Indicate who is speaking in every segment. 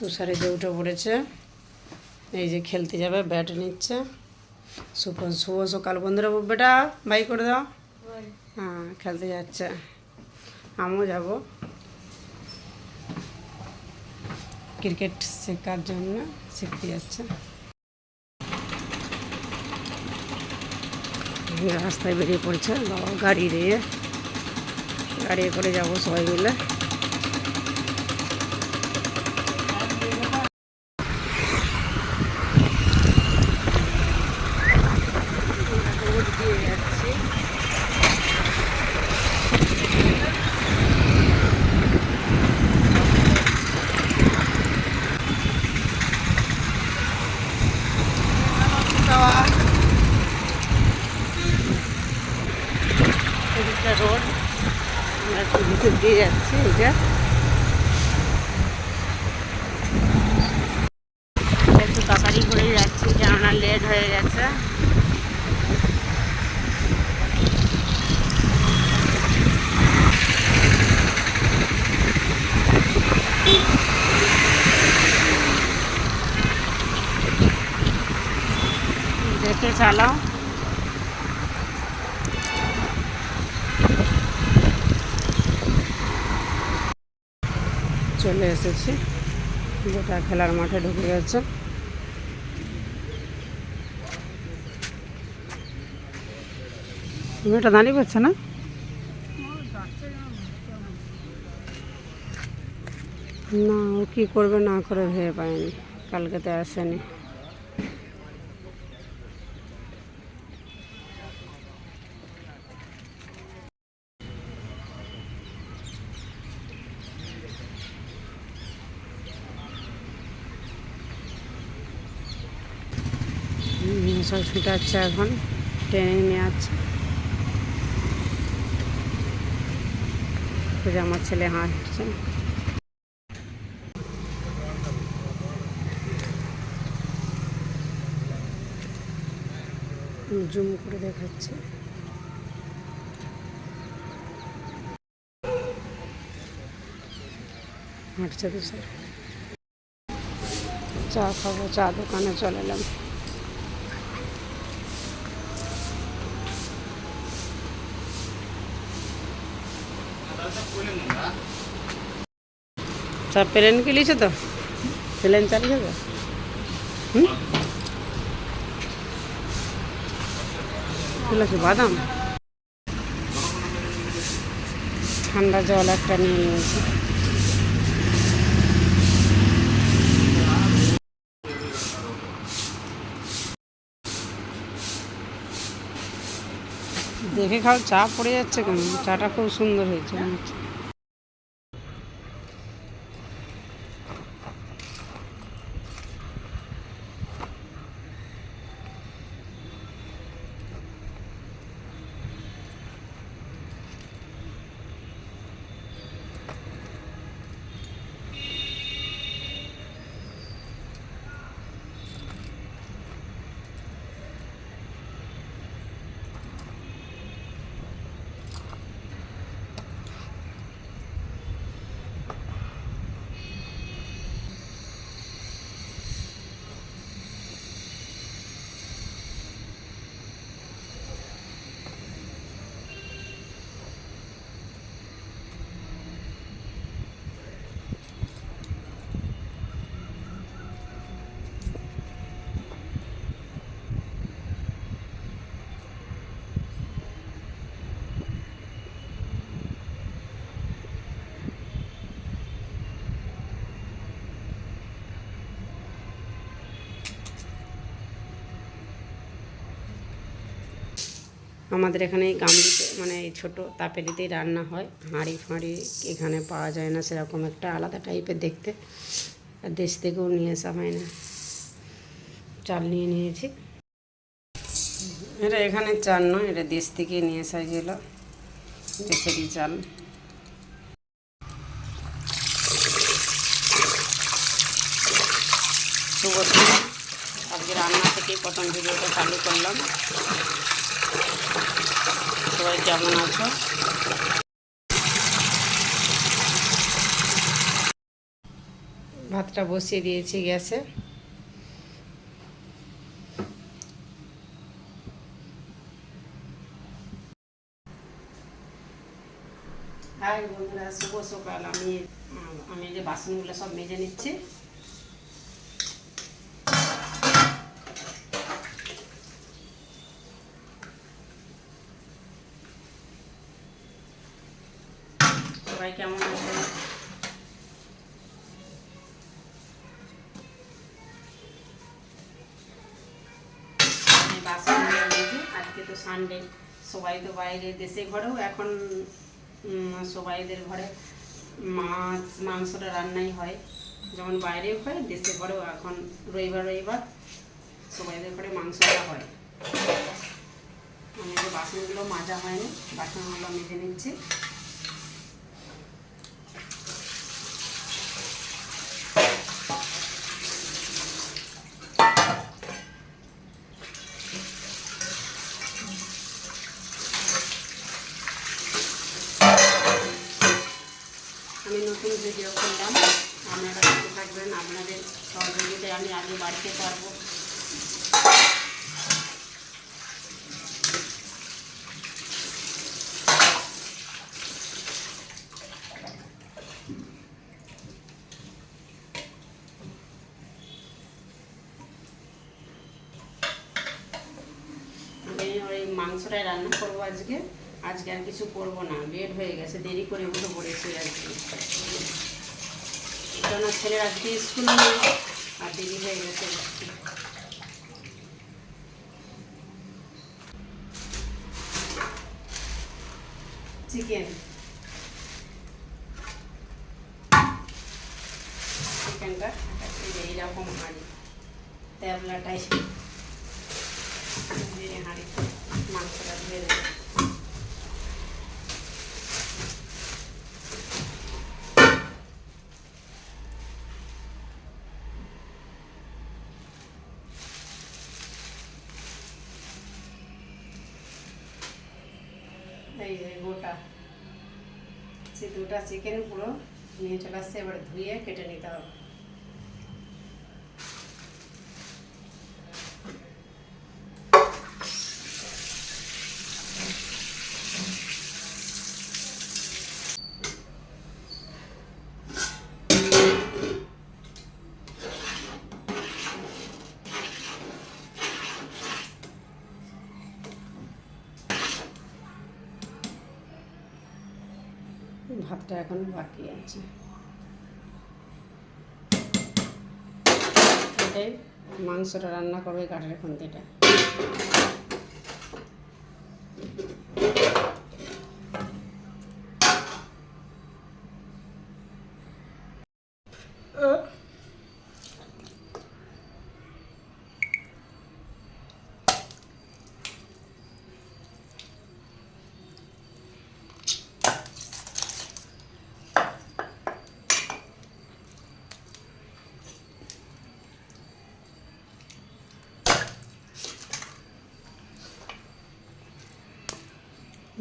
Speaker 1: তুষারে যে উঠে পড়েছে, এই যে খেলতে যাবে, ব্যাট নিচ্ছে। শুভ সকাল বন্ধুরা। বেটা বাই করে দাও। হ্যাঁ, খেলতে যাচ্ছে, আমিও যাব ক্রিকেট শেখার জন্য, শিখতে যাচ্ছে। রাস্তায় বেরিয়ে পড়ছে বাবা, গাড়ি করে যাবো সবাই মিলে। রোড আমরা একটু ভিতর দিয়ে যাচ্ছি। এটা একটু তাড়াতাড়ি করে যাচ্ছি, কেননা লেট হয়ে গেছে। দেখে চালাও। চলে এসেছি, যেটা খেলার মাঠে ঢুকে গেছে। মেয়েটা দাঁড়িয়ে পাচ্ছে না, না ও কী করবে না করে ভেবে পায়নি, কালকেতে আসেনি। সব ছুটাচ্ছে, এখন ট্রেনিং নিয়ে আছে। আমার ছেলে হাঁটছে। জুম করে দেখাচ্ছে। হাঁটছে তো স্যার। চা খাবো, চা দোকানে চলে এলাম। চা প্লেন কে লিয়েছো তো? প্লেন চা লিয়েছো তো? বাদাম ঠান্ডা জল একটা নিয়ে নিয়েছি। দেখে খাও, চা পড়ে যাচ্ছে কেন? চাটা খুব সুন্দর হয়েছে। আমাদের এখানে এই গামলিতে, মানে এই ছোটো তাপেরিতেই রান্না হয়। হাঁড়ি ফাঁড়ি এখানে পাওয়া যায় না, সেরকম একটা আলাদা টাইপের দেখতে। আর দেশ থেকেও নিয়ে আসা হয় না। চাল নিয়ে নিয়েছি। এটা এখানে চাল নয়, এটা দেশ থেকে নিয়ে আসা গেল, দেশেরই চাল। শুভ দিন। আজকে রান্না থেকেই প্রথম ভিডিওটা চালু করলাম। সবাই কেমন আছো? ভাতটা বসিয়ে দিয়েছি গ্যাসে। হাই বন্ধুরা, শুভ সকাল। আমি যে বাসনগুলো সব মেজে নিচ্ছি। সবাই কেমন আছে? বাসনগুলো মেজে, আজকে তো সানডে, সবাই তো বাইরে, দেশে ঘরেও এখন সবাইদের ঘরে মাছ মাংসটা রান্নাই হয়, যেমন বাইরেও হয় দেশে ঘরেও। এখন রবিবার সবাইদের ঘরে মাংসটা হয়। আমি যে বাসনগুলো মাজা হয়নি, বাসনগুলো মেজে নিচ্ছি। আমি নতুন ভিডিও করলাম, আপনারা ভালো থাকবেন। আপনাদের সহযোগিতায় আমি আগে বাড়তে পারবো। আমি ওই মাংসটাই রান্না করবো আজকে আর কিছু করবো না, লেট হয়ে গেছে, দেরি করে উঠে পড়েছি আর কি। কেন ছেলের আজকে স্কুল নেই আর দেরি হয়ে গেছে। চিকেনটা এইরকম হাঁড়ি, ট্যাবলাটাই হাঁড়ি মাংসটা ধুয়ে দেবে। এই যে গোটা দুটা চিকেন পুরো নিয়ে চলে আসছে, এবার ধুয়ে কেটে নিতে হবে। ভাতটা এখন বাকি আছে, এটাই মাংসটা রান্না করবে কাঠের খুন্তিটা।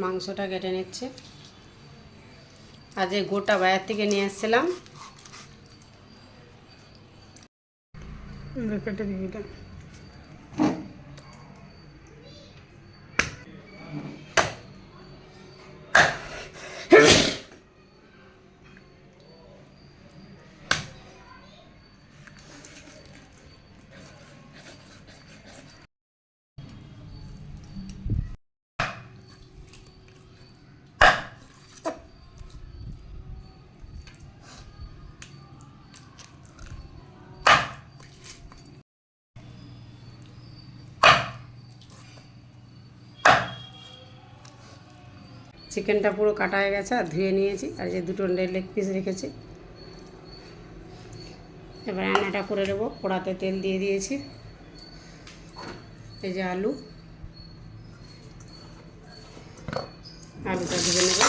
Speaker 1: মাংসটা কেটে নিচ্ছে। আজ গোটা বাইরে থেকে নিয়ে এসেছিলাম, কেটে দিই এটা। চিকেনটা পুরো কাটা হয়ে গেছে আর ধুয়ে নিয়েছি, আর যে দুটো লেগ পিস রেখেছি। এবার রান্নাটা করে নেবো। কড়াতে তেল দিয়ে দিয়েছি, এই যে আলুটা ভেজে নেব।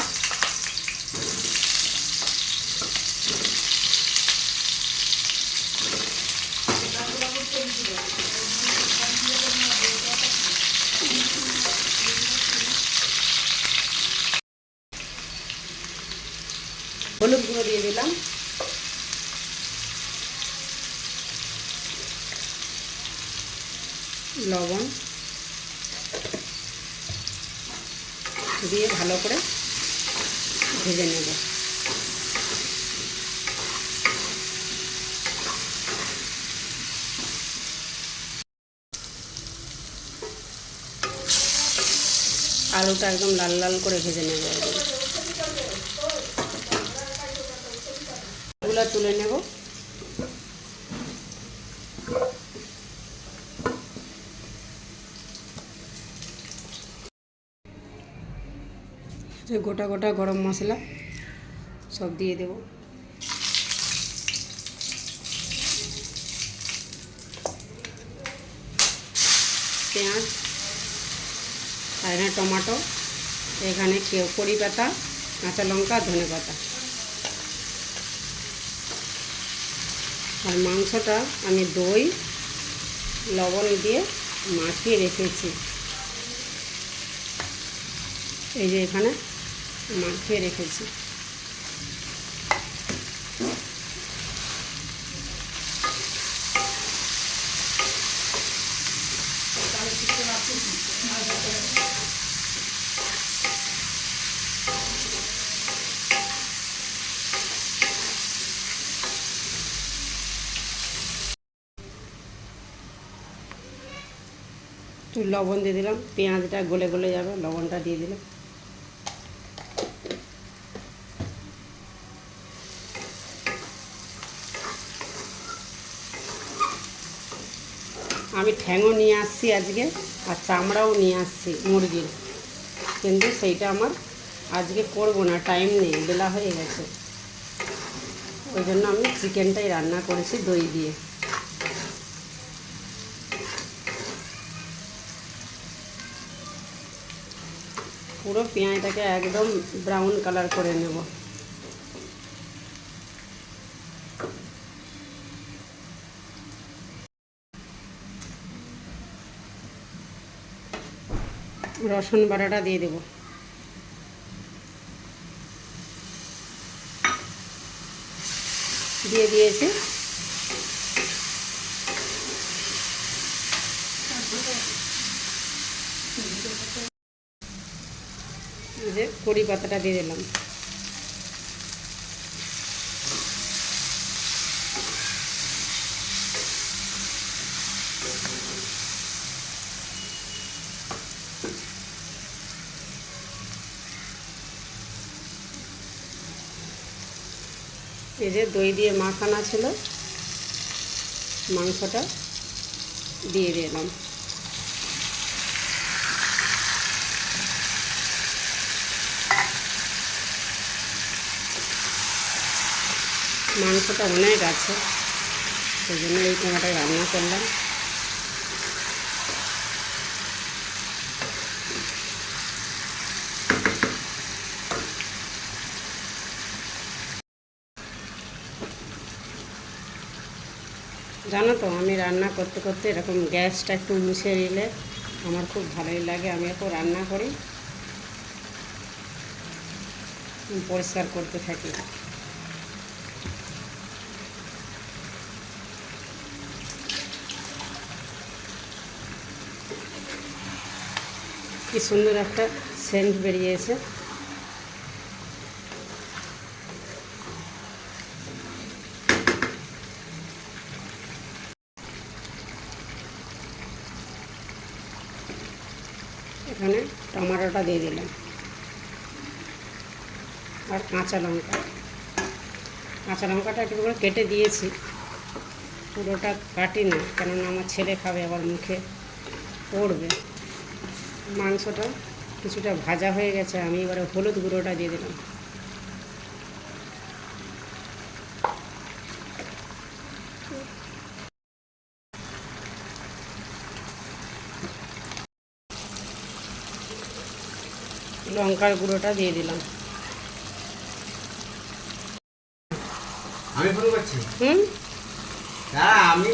Speaker 1: হলুদ গুঁড়ো দিয়ে দিলাম, লবণ দিয়ে ভালো করে ভেজে নেব। আলুটা একদম লাল লাল করে ভেজে নেব। এগুলো তুলে নেব। গোটা গোটা গরম মশলা সব দিয়ে দেব। পেঁয়াজ আর এখানে টমেটো, এখানে কড়ি পাতা, কাঁচা লঙ্কা, ধনে পাতা। আর মাংসটা আমি দই লবণ দিয়ে মাখিয়ে রেখেছি। এই যে এখানে মাখিয়ে রেখেছি। একটু লবণ দিয়ে দিলাম, পেঁয়াজটা গলে গলে যাবে, লবণটা দিয়ে দিলাম। আমি ঠ্যাংও নিয়ে আসছি আজকে, আর চামড়াও নিয়ে আসছি মুরগির, কিন্তু সেইটা আমার আজকে করব না, টাইম নেই, বেলা হয়ে গেছে। ওই জন্য আমি চিকেনটাই রান্না করেছি দই দিয়ে। পুরো পেঁয়াজটাকে একদম ব্রাউন কালার করে নেব। রসুন বাটাটা দিয়ে দেব। দিয়ে দিয়েছি। যে কড়ি পাতাটা দিয়ে দিলাম। এই যে দই দিয়ে মাখানা ছিল, মাংসটা দিয়ে দিলাম। মাংসটা অনেক আছে, সেই জন্য এই টমেটোটা রান্না করলাম। জানো তো, আমি রান্না করতে করতে এরকম গ্যাসটা একটু মুছে নিলে আমার খুব ভালোই লাগে। আমি এখন রান্না করি, পরিষ্কার করতে থাকি। কি সুন্দর একটা সেন্ট বেরিয়েছে। এখানে টমেটোটা দিয়ে দিলাম, আর কাঁচা লঙ্কা। কাঁচা লঙ্কাটা একটু করে কেটে দিয়েছি, পুরোটা কাটি না, কেননা আমার ছেলে খাবে, আবার মুখে পড়বে। মাংসটা কিছুটা ভাজা হয়ে গেছে, আমি এবারে হলুদ গুঁড়োটা দিয়ে দিলাম। লঙ্কার গুঁড়োটা দিয়ে দিলাম।
Speaker 2: আমি ফোন করছি। আমি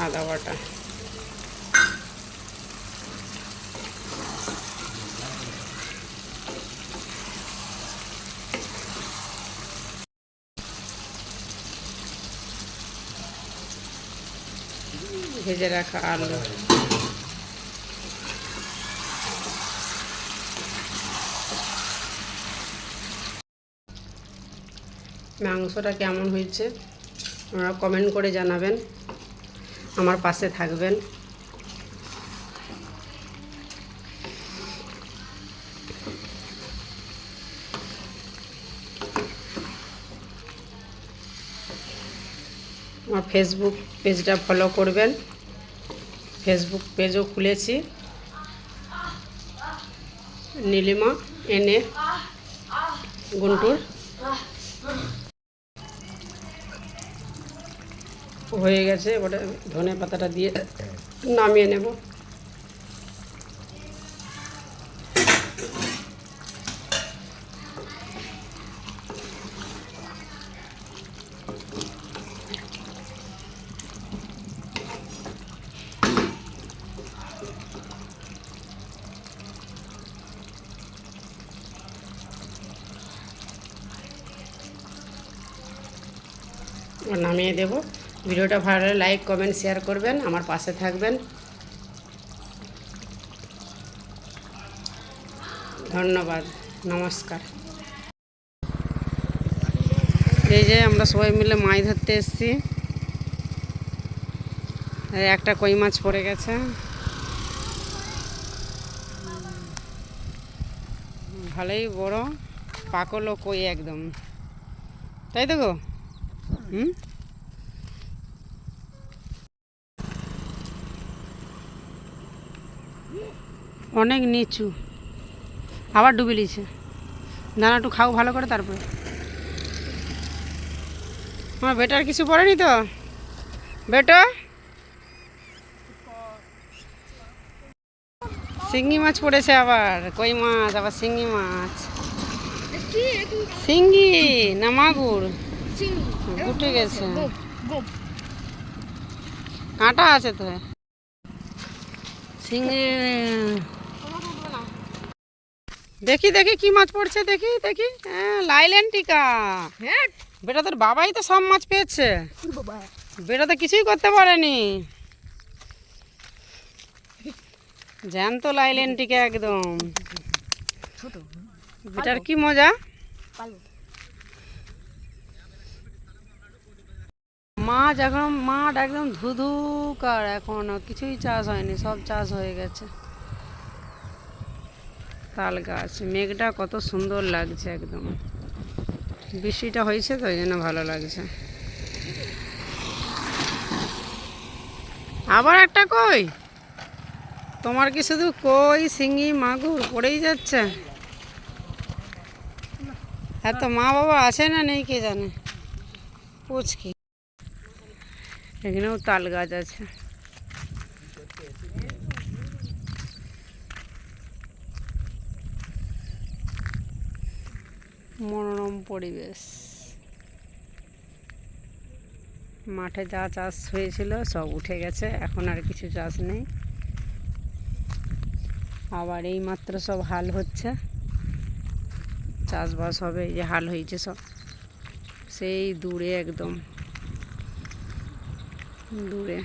Speaker 1: আদা বাটা, ভেজে রাখা আলু। মাংসটা কেমন হয়েছে আপনারা কমেন্ট করে জানাবেন, আমার পাশে থাকবেন। আমার ফেসবুক পেজটা ফলো করবেন, ফেসবুক পেজও খুলেছি, নীলিমা এনে গুন্টুর। হয়ে গেছে, ওটা ধনে পাতাটা দিয়ে নামিয়ে নেব। নামিয়ে দেব। ভিডিওটা ভালো লাগলে লাইক কমেন্ট শেয়ার করবেন, আমার পাশে থাকবেন। ধন্যবাদ, নমস্কার। এই যে আমরা সবাই মিলে মাছ ধরতে এসেছি। একটা কই মাছ পড়ে গেছে, ভালোই বড় পাকলো কই একদম, তাই তো গো? অনেক নিচু, আবার ডুবে লিছে। দানা একটু খাও ভালো করে, তারপরে আমার বেটার কিছু পড়েনি তো? বেটা শিঙ্গি মাছ পড়েছে, আবার কই মাছ, আবার শিঙ্গি মাছ। শিঙ্গি না মাগুর? গুটে গেছে, কাঁটা আছে তো। শিঙ্গি দেখি দেখি কি মাছ পড়ছে, দেখি দেখি। হ্যাঁ, লাইলেন্টিকা। বেটা তোর বাবাই তো সব মাছ পেয়েছে, বেটা তো কিছুই করতে পারেনি। জ্যান্ত লাইলেন্টিকা একদম। বেটার কি মজা। মাছ এখন মাঠ একদম ধুধুকার, এখনো কিছুই চাষ হয়নি, সব চাষ হয়ে গেছে। তাল গাছ, মেঘটা কত সুন্দর লাগছে একদম, বৃষ্টিটা হয়েছে তো, ওই জন্য ভালো লাগছে। আবার একটা কই, তোমার কি শুধু কই শিঙি মাগুর পড়েই যাচ্ছে? এত মা বাবা আছে না নেই কে জানে। পুচকি, এখানেও তাল গাছ আছে। মনোরম পরিবেশ। মাঠে যা চাষ হয়েছিল সব উঠে গেছে, এখন আর কিছু চাষ নেই। আবার এই মাত্র সব হাল হচ্ছে, চাষবাস হবে। এই যে হাল হয়েছে সব, সেই দূরে একদম দূরে।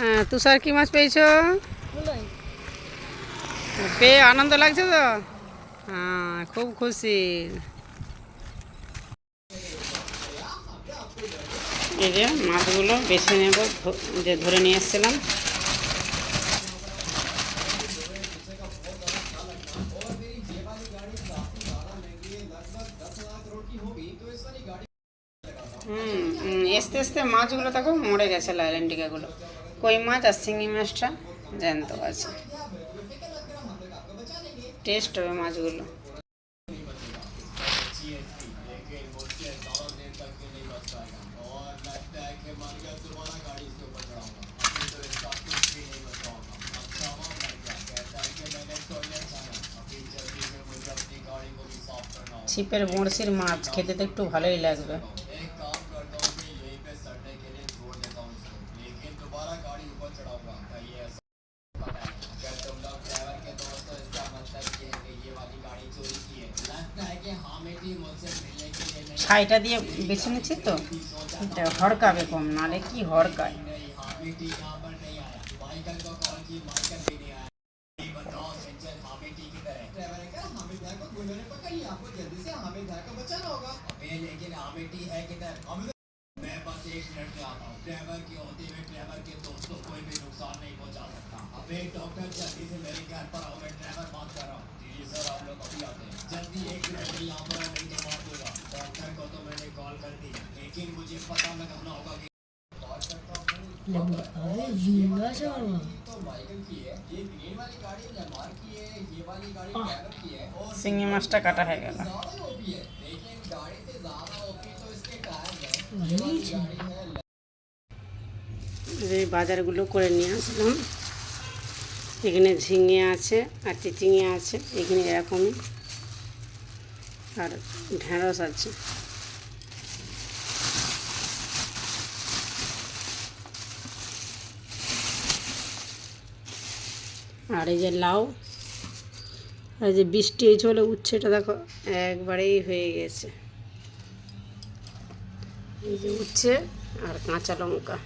Speaker 1: হ্যাঁ, তুষার কি মাছ পেয়েছো? পেয়ে আনন্দ লাগছে তো? হ্যাঁ, খুব খুশি। এই যে মাছগুলো বেছে নেব, যে ধরে নিয়ে এসেছিলাম। আস্তে আস্তে মাছগুলো দেখো মরে গেছে, লাইলেন্টিকাগুলো। কই মাছ আর শিঙি মাছটা জ্যান্ত আছে, টেস্ট হবে মাছগুলো। ছিপের বড়শির মাছ খেতে তো একটু ভালোই লাগবে। ছাইটা দিয়ে বেছে নিচ্ছি তো, এটা হড়কাবে কম, নাহলে কি হড়কায়। শিঙি মাছটা কাটা হয়ে গেল। এই বাজারগুলো করে নিয়ে আসলাম। এখানে ঝিঙে আছে আর চিচিঙে আছে, এখানে এরকমই, আর ঢেঁড়স আছে। আর এই যে লাউ, আর যে বৃষ্টি হয়েছে বলে উচ্ছেটা দেখো একবারেই হয়ে গেছে। এই যে উচ্ছে আর কাঁচা লঙ্কা।